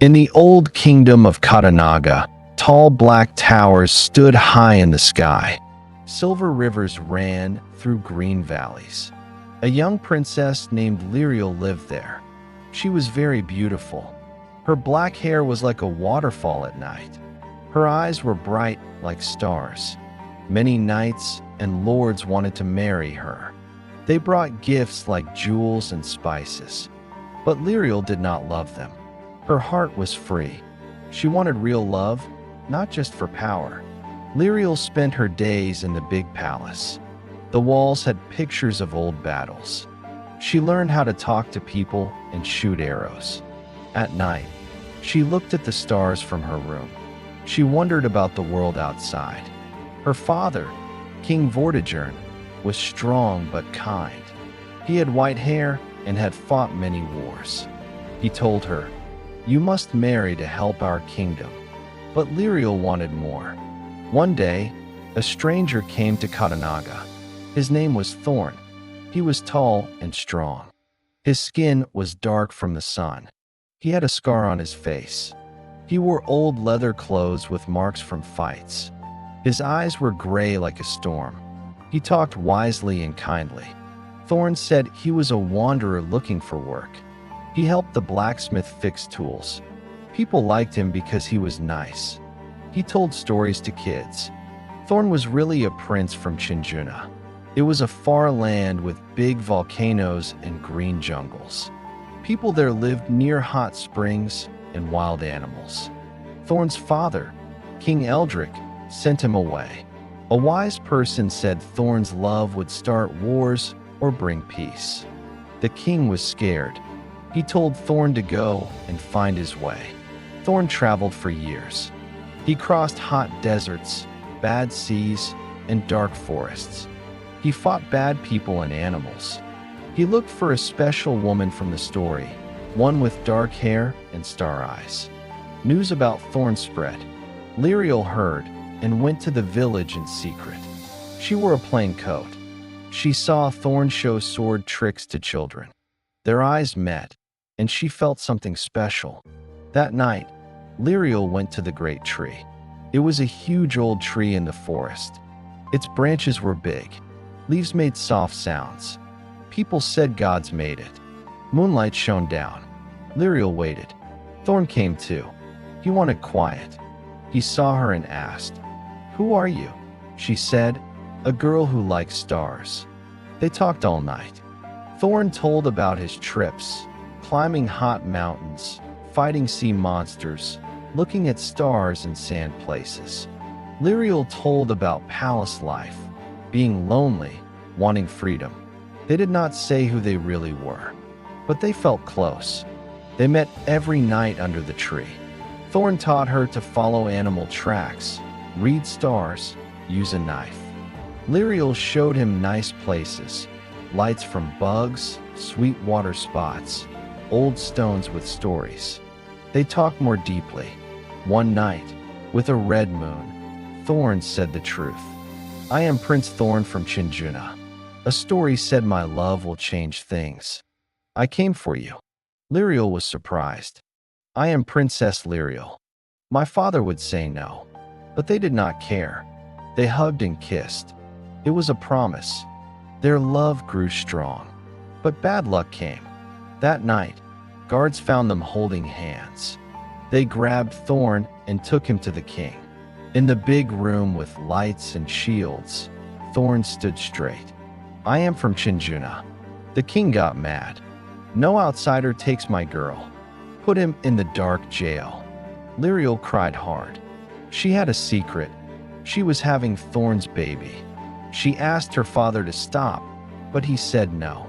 In the old kingdom of Kadanaga, tall black towers stood high in the sky. Silver rivers ran through green valleys. A young princess named Lirael lived there. She was very beautiful. Her black hair was like a waterfall at night. Her eyes were bright like stars. Many knights and lords wanted to marry her. They brought gifts like jewels and spices. But Lirael did not love them. Her heart was free. She wanted real love, not just for power. Lirael spent her days in the big palace. The walls had pictures of old battles. She learned how to talk to people and shoot arrows. At night, she looked at the stars from her room. She wondered about the world outside. Her father, King Vortigern, was strong but kind. He had white hair and had fought many wars. He told her, "You must marry to help our kingdom." But Lirael wanted more. One day, a stranger came to Kadanaga. His name was Thorn. He was tall and strong. His skin was dark from the sun. He had a scar on his face. He wore old leather clothes with marks from fights. His eyes were gray like a storm. He talked wisely and kindly. Thorn said he was a wanderer looking for work. He helped the blacksmith fix tools. People liked him because he was nice. He told stories to kids. Thorn was really a prince from Chenjuna. It was a far land with big volcanoes and green jungles. People there lived near hot springs and wild animals. Thorn's father, King Eldrick, sent him away. A wise person said Thorn's love would start wars or bring peace. The king was scared. He told Thorn to go and find his way. Thorn traveled for years. He crossed hot deserts, bad seas, and dark forests. He fought bad people and animals. He looked for a special woman from the story, one with dark hair and star eyes. News about Thorn spread. Lirael heard and went to the village in secret. She wore a plain coat. She saw Thorn show sword tricks to children. Their eyes met, and she felt something special. That night, Lirael went to the great tree. It was a huge old tree in the forest. Its branches were big. Leaves made soft sounds. People said gods made it. Moonlight shone down. Lirael waited. Thorn came too. He wanted quiet. He saw her and asked, "Who are you?" She said, "A girl who likes stars." They talked all night. Thorn told about his trips, climbing hot mountains, fighting sea monsters, looking at stars and sand places. Lirael told about palace life, being lonely, wanting freedom. They did not say who they really were, but they felt close. They met every night under the tree. Thorn taught her to follow animal tracks, read stars, use a knife. Lirael showed him nice places, lights from bugs, sweet water spots, old stones with stories. They talked more deeply. One night, with a red moon, Thorn said the truth. "I am Prince Thorn from Chenjuna. A story said my love will change things. I came for you." Lirael was surprised. "I am Princess Lirael." My father would say no, but they did not care. They hugged and kissed. It was a promise. Their love grew strong. But bad luck came. That night, guards found them holding hands. They grabbed Thorn and took him to the king. In the big room with lights and shields, Thorn stood straight. "I am from Chenjuna." The king got mad. "No outsider takes my girl. Put him in the dark jail." Lirael cried hard. She had a secret. She was having Thorn's baby. She asked her father to stop, but he said no.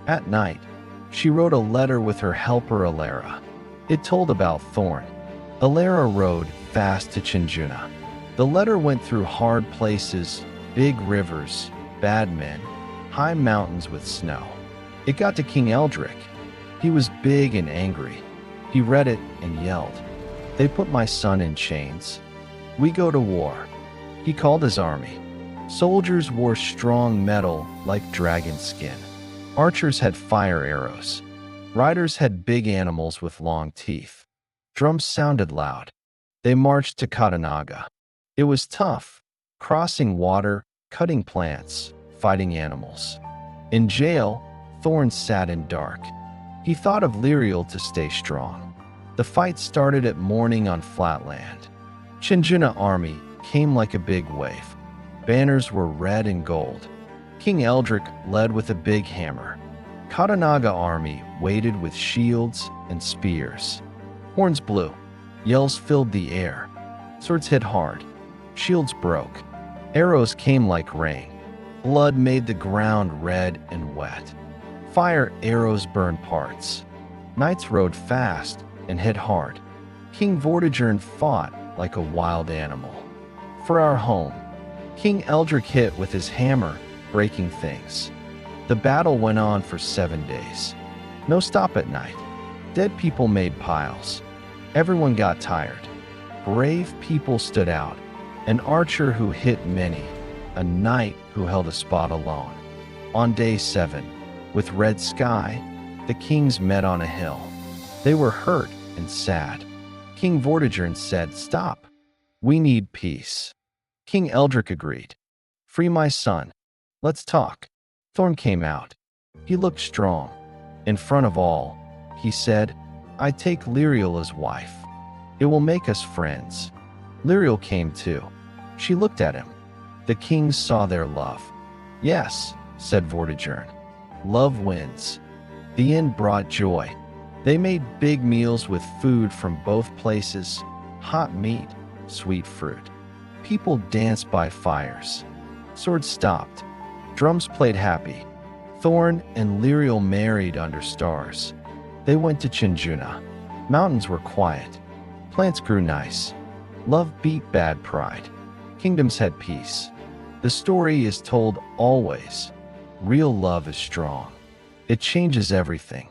At night, she wrote a letter with her helper Alara. It told about Thorn. Alara rode fast to Chenjuna. The letter went through hard places, big rivers, bad men, high mountains with snow. It got to King Eldrick. He was big and angry. He read it and yelled, "They put my son in chains. We go to war." He called his army. Soldiers wore strong metal like dragon skin. Archers had fire arrows. Riders had big animals with long teeth. Drums sounded loud. They marched to Kadanaga. It was tough, crossing water, cutting plants, fighting animals. In jail, Thorn sat in dark. He thought of Lirael to stay strong. The fight started at morning on flatland. Chenjuna army came like a big wave. Banners were red and gold. King Eldrick led with a big hammer. Kadanaga army waited with shields and spears. Horns blew. Yells filled the air. Swords hit hard. Shields broke. Arrows came like rain. Blood made the ground red and wet. Fire arrows burned parts. Knights rode fast and hit hard. King Vortigern fought like a wild animal. For our home, King Eldrick hit with his hammer, breaking things. The battle went on for 7 days. No stop at night. Dead people made piles. Everyone got tired. Brave people stood out. An archer who hit many. A knight who held a spot alone. On day 7, with red sky, the kings met on a hill. They were hurt and sad. King Vortigern said, "Stop. We need peace." King Eldrick agreed. "Free my son. Let's talk." Thorn came out. He looked strong. In front of all, he said, "I take Lirael as wife. It will make us friends." Lirael came too. She looked at him. The kings saw their love. "Yes," said Vortigern. "Love wins." The end brought joy. They made big meals with food from both places, hot meat, sweet fruit. People danced by fires. Swords stopped. Drums played happy. Thorn and Lirael married under stars. They went to Chenjuna. Mountains were quiet. Plants grew nice. Love beat bad pride. Kingdoms had peace. The story is told always. Real love is strong. It changes everything.